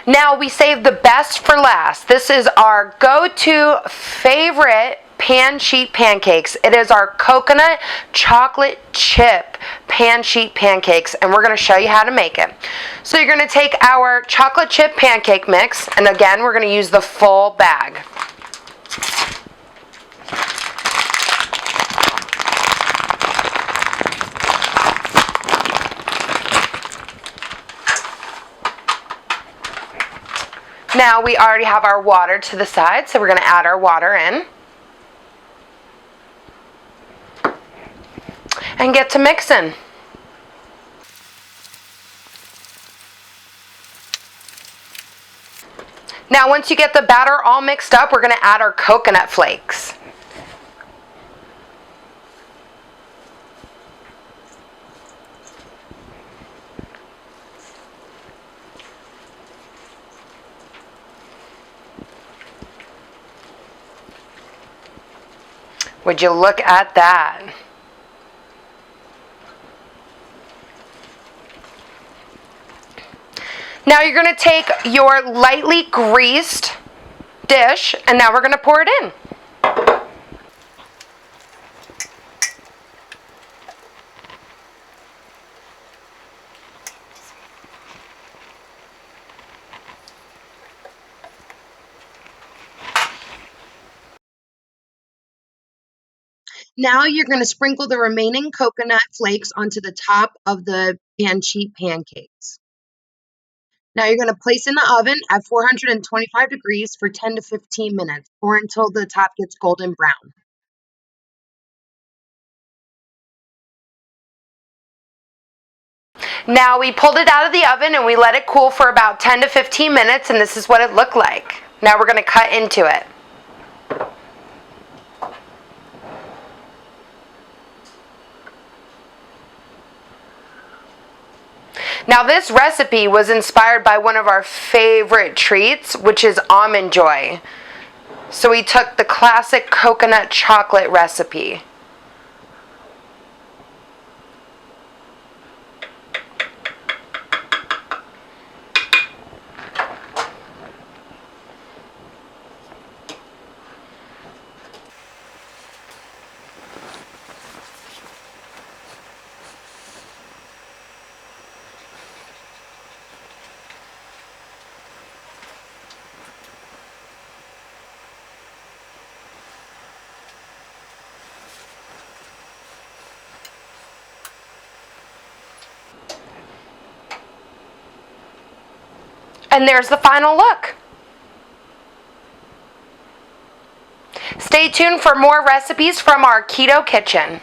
Now we saved the best for last. This is our go-to favorite pan sheet pancakes. It is our coconut chocolate chip pan sheet pancakes, and we're going to show you how to make it. So you're going to take our chocolate chip pancake mix, and again we're going to use the full bag. Now we already have our water to the side, so we're going to add our water in and get to mixing. Now once you get the batter all mixed up, we're going to add our coconut flakes. Would you look at that? Now you're going to take your lightly greased dish, and now we're going to pour it in. Now you're going to sprinkle the remaining coconut flakes onto the top of the pan sheet pancakes. Now you're going to place in the oven at 425 degrees for 10 to 15 minutes or until the top gets golden brown. Now we pulled it out of the oven and we let it cool for about 10 to 15 minutes, and this is what it looked like. Now we're going to cut into it. Now this recipe was inspired by one of our favorite treats, which is Almond Joy. So we took the classic coconut chocolate recipe. And there's the final look. Stay tuned for more recipes from our Keto kitchen.